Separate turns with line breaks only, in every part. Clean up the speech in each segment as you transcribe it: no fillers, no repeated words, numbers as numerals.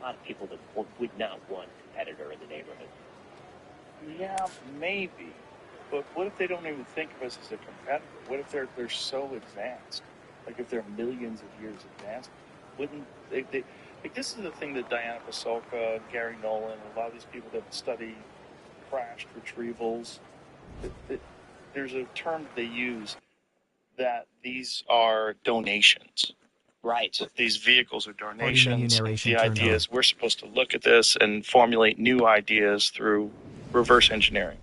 a lot of people that would not want a competitor in the neighborhood.
Yeah, maybe. But what if they don't even think of us as a competitor? What if they're so advanced? Like if they're millions of years advanced, wouldn't they like this is the thing that Diana Pasolka, Gary Nolan, a lot of these people that study crashed retrievals, there's a term they use that these are donations.
Right.
These vehicles are donations. The idea is we're supposed to look at this and formulate new ideas through reverse engineering.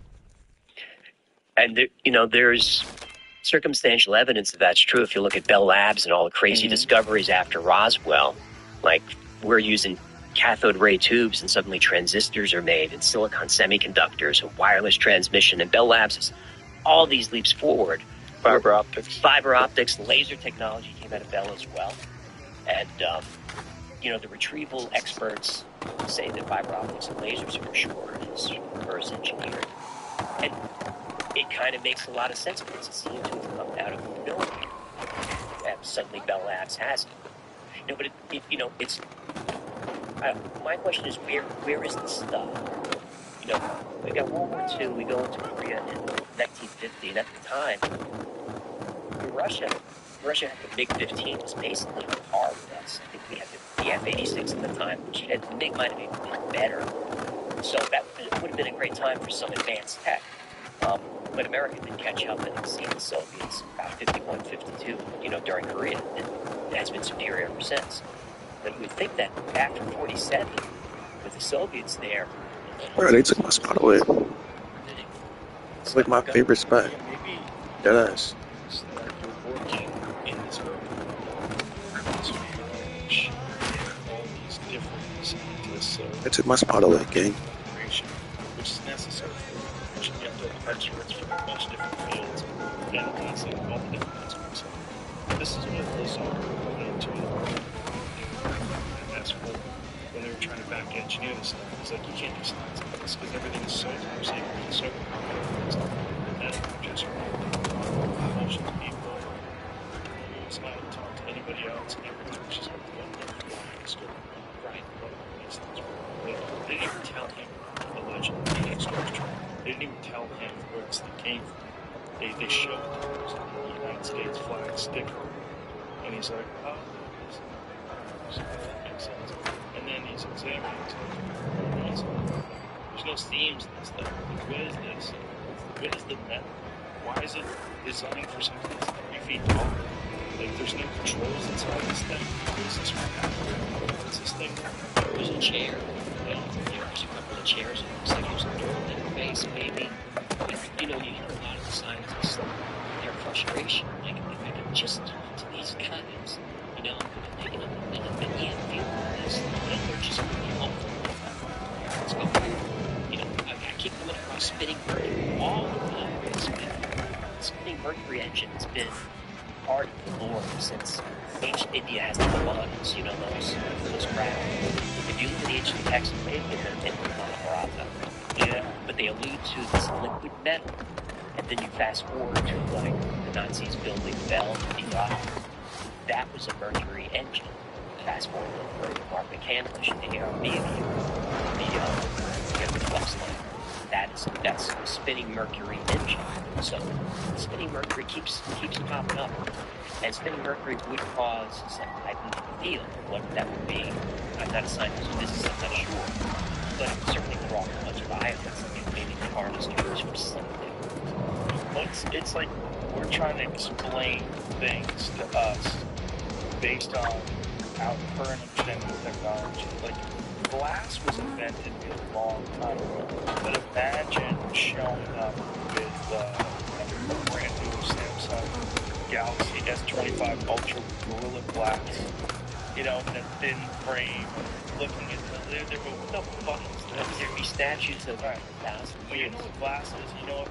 And, there's circumstantial evidence that that's true. If you look at Bell Labs and all the crazy discoveries after Roswell, like we're using cathode ray tubes and suddenly transistors are made and silicon semiconductors and wireless transmission, and Bell Labs is all these leaps forward.
Fiber optics,
laser technology came out of Bell as well. And, the retrieval experts say that fiber optics and lasers for sure is reverse engineered. And it kind of makes a lot of sense because it seems to have come out of nowhere. And suddenly Bell Labs has it. But it's... my question is, where is this stuff? We got World War II, we go into Korea in 1950, and at the time, Russia had the MiG-15, was basically on par with us. I think we had the F-86 at the time, which the MiG might have been better. So that would have been a great time for some advanced tech. But America did catch up and exceed the Soviets about 51, 52, during Korea, and it has been superior ever since. But you would think that after 47, with the Soviets there...
Bro, they took my spot away. It's like my favorite spot. Deadass. They took my spot away, gang.
Which is necessary for you have to experts from a bunch of different fields analyzing all the different aspects of it. This is what Lazar went into it. And that's what, when they were trying to back engineer this stuff, it's like you can't do science like this because everything is so secret and so complex. And that's just a bunch of people. It's not to talk to anybody else, and everybody's just going to go and school. Right. They didn't even tell him, allegedly, the extraterrestrial. They didn't even tell him where this thing came from. They showed the United States flag sticker. And he's like, oh, that makes sense. And then he's examining it. There's no seams in this thing. What is this? What is the metal? Why is it designed for something that's 3 feet tall? Like, there's no controls inside this thing. What is this right now? What's this thing?
There's a chair. There's a couple of chairs. It looks like there's a door in their face, maybe. You hear a lot of the scientists, their frustration. Like, if I could just talk to these guys, I could pick it up and feel this. They're just really helpful. Let's go. I keep coming across spinning mercury all the time. Spinning mercury engine has been part of the lore since ancient India has the Brahmanas, those craft. If you look at the ancient texts, maybe they're in Mahabharata. Yeah. But they allude to this liquid metal. And then you fast forward to the Nazis building Bell and that was a mercury engine. Fast forward to Mark McCandlish and the ARB, the flux line. That's a spinning mercury engine. So spinning mercury keeps popping up. And spinning mercury would cause some heightened field. What that would be, I'm not a scientist, this is I'm not sure. But it would certainly draw a bunch of ions and maybe harness yours for something.
Well, it's like we're trying to explain things to us based on our current understanding of technology. Like, glass was invented a long time ago. But imagine showing up with a brand new Samsung Galaxy S25 Ultra Gorilla Glass, in a thin frame, looking at what the fuck is this?
There'd be statues of 1,000 years.
Glass is,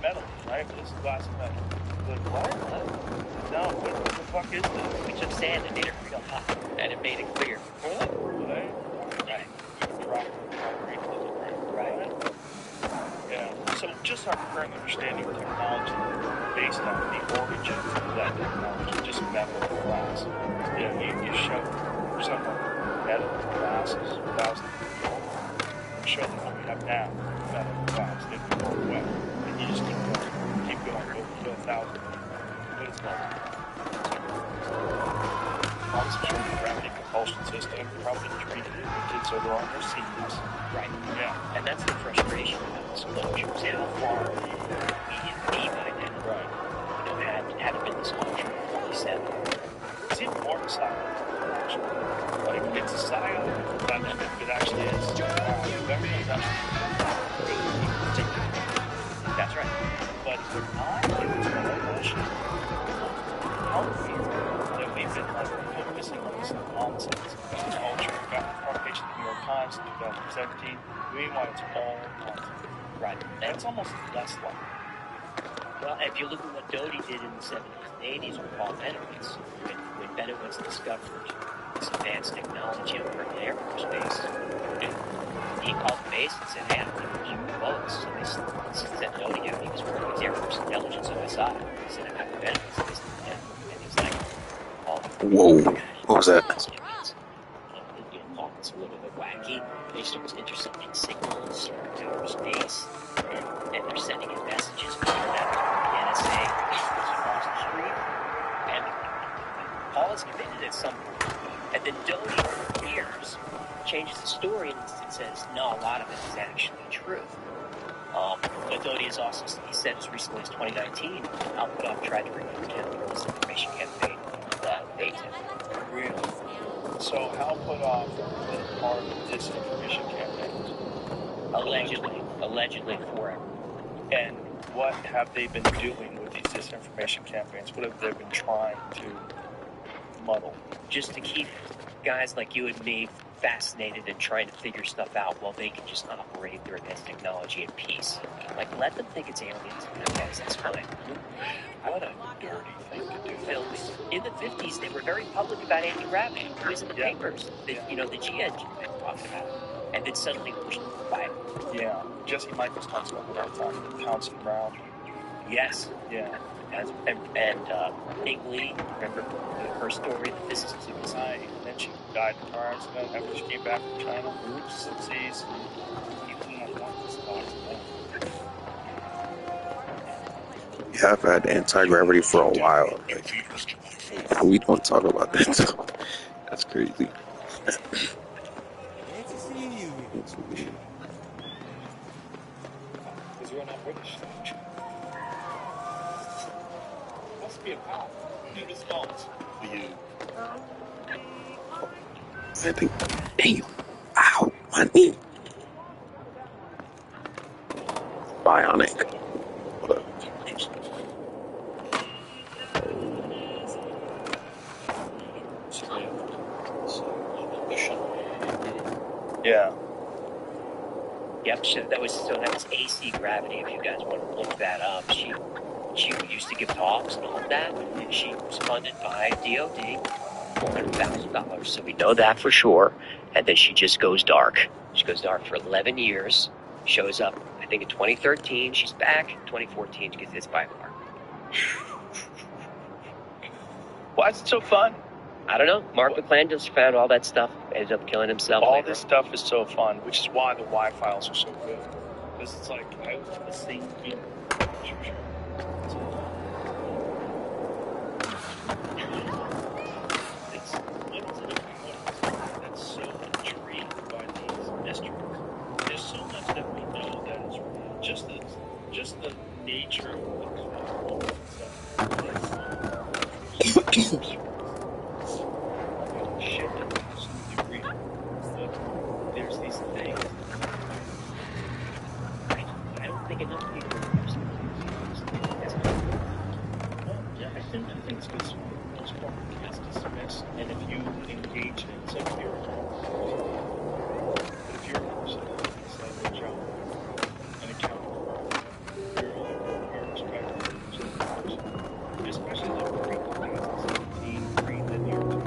metal, right? This is glass is metal. Like, what? No, what the fuck is this?
We took sand and made it real hot, and it made it clear.
Really?
Right.
Drop concrete into the ground. Right. Yeah. So just our current understanding of technology based on the origins of that technology, just metal and glass. You show someone metal glasses, $1,000. Show them what we have now, metal glass, they'd be blown away. And you just keep going, go 1,000. What is multi gravity propulsion system, probably treated the kids over on their seats.
Right.
Yeah.
And that's the frustration about disclosures. How far medium B by then,
Right.
Had it been disclosure in 47.
It's even more of a psyop. Like, it's a psyop, but it actually is. The government is actually
That's right.
but if they're not, if it's not our bullshit, how weird that we've been like focusing on this nonsense about culture. We got the front page of the New York Times in 2017. Meanwhile, it's all nonsense.
Right.
And it's almost less like.
Well, if you look at what Doty did in the 70s and 80s with Paul Benowitz, when Benowitz discovered this advanced technology over in Air Force Base, he called the base and said, hey, I'm going to shoot bullets. So they sent Doty out. He was working with Air Force Intelligence OSI. He said, I'm after Benowitz. And they said, yeah. And he was like, oh,
Whoa. What was that?
It's a little bit wacky. They start intercepting signals from outer space, and they're sending in messages from the NSA across the street. And Paul is committed at some point. And then Doty, for years, changes the story and says, no, a lot of it is actually true. But Doty has also, he said as recently as 2019, Al-Qaeda tried to recruit him for this information campaign with ATIP.
Really? So Hal put off the part of disinformation campaigns.
Allegedly forever.
And what have they been doing with these disinformation campaigns? What have they been trying to muddle?
Just to keep guys like you and me fascinated and trying to figure stuff out while they can just operate their advanced technology in peace. Like, let them think it's aliens. That's fine.
What a dirty thing to do.
Filthy. In the 50s, they were very public about anti-gravity. It was in the papers. The G engine talked about it. And then suddenly pushed by.
Yeah. Jesse Michaels talks about that time. Pouncing around.
Yes.
Yeah.
And Higley, remember her story, the physicist who was
And then she died in a car accident after she came back from China. Oops. Oopsies. People do not want this thought.
Yeah, I've had anti-gravity for a while. Like, we don't talk about that stuff. That's crazy.
Because you're not British. Must be a pal. New response. You.
I think, damn, ow, my knee. Bionic. What up?
Yeah.
Yep, that was AC Gravity. If you guys want to look that up, she used to give talks and all of that. And she was funded by DoD, $400,000. So we know that for sure. And then she just goes dark. She goes dark for 11 years. Shows up, I think in 2013. She's back. 2014, she gets hit by a car.
Why is it so fun?
I don't know. Mark McClan just found all that stuff. Ended up killing himself.
All
later.
this stuff is so fun, which is why the Y files are so good. Because it's like, I want the same thing. Sure. It's what is it that's so intrigued by these mysteries? There's so much that we know that is real. Just the nature of the cosmos itself. Shit to some degree. But there's these things.
I don't think enough people understand.
Well, yeah, I think it's because for the most part it's dismissed. And if you engage in it, it's like your job. But if you're a person, it's like a job. An accountant. You're your perspective to the person. Especially the read the New York Times.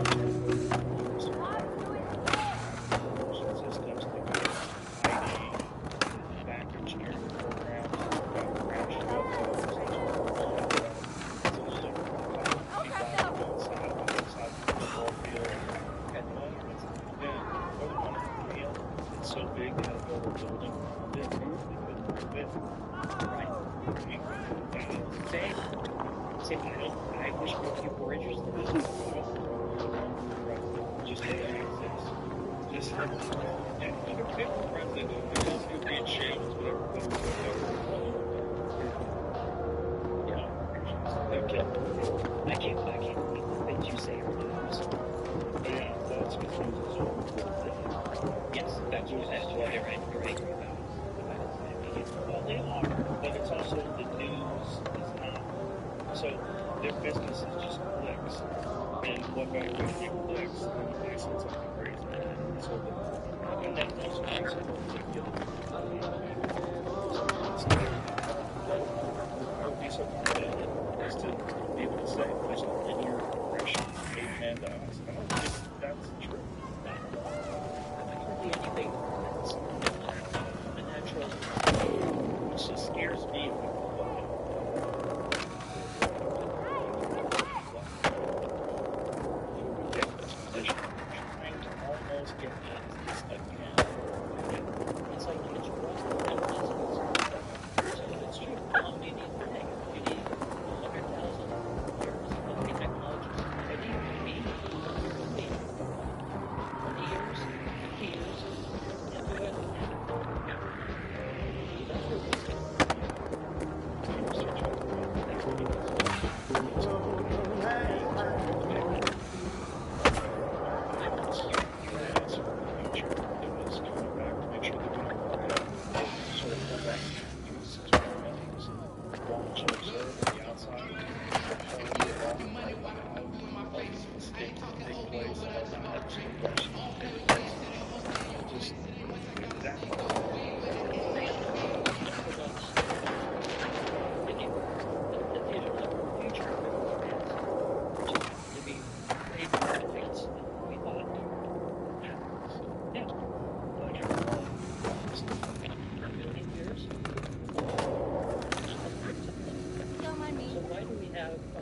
Systems like ID, back engineering programs, crash so big they had to build a building around it. They couldn't fit.
Right. Same. I wish more people were interested in it.
Just let it exist. Just let it. And other people president, you'll be in shambles, whatever. Okay.
I can't believe the things you say are news.
Yeah, that's because it's all.
Yes, that's what you're right. You're angry about it.
Well, they are, but it's also the news is not. So their business is just clicks. And what better way to get clicks than to buy something crazy? So and that also makes it ridiculous. I would be so competitive as to be able to say there's a linear progression of caveman to us. I don't think that's true.
Literally anything that's a natural,
Which just scares me. Trying to almost get past this again.
it's like it's wrong. It's true. How long do you need to take? You need 100,000 years of the technology. I need 20 years, 50 years into it. That's realistic.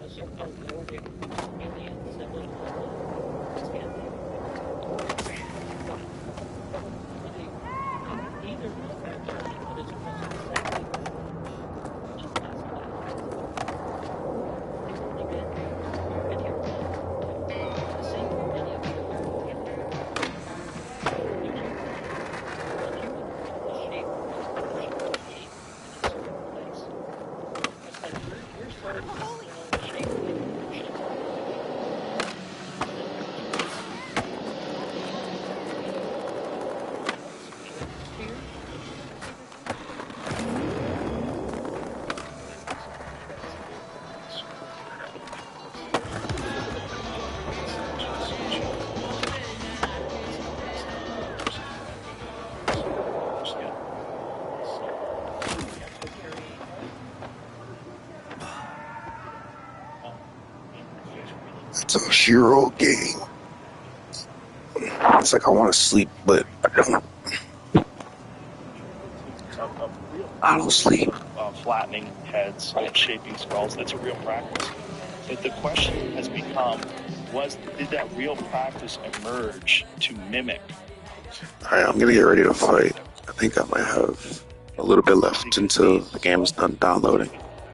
So-called Nordic aliens that live in Scandinavia. Either one factor, but it's almost exactly just classified. They've only been any of the same any of the other aliens. The human shape in a certain place. It's like we're sort of shape like an ocean.
It's a zero game. It's like I want to sleep, but I don't. I don't sleep.
Flattening heads, shaping skulls. That's a real practice. But the question has become, did that real practice emerge to mimic?
Alright, I'm gonna get ready to fight. I think I might have a little bit left until the game is done downloading.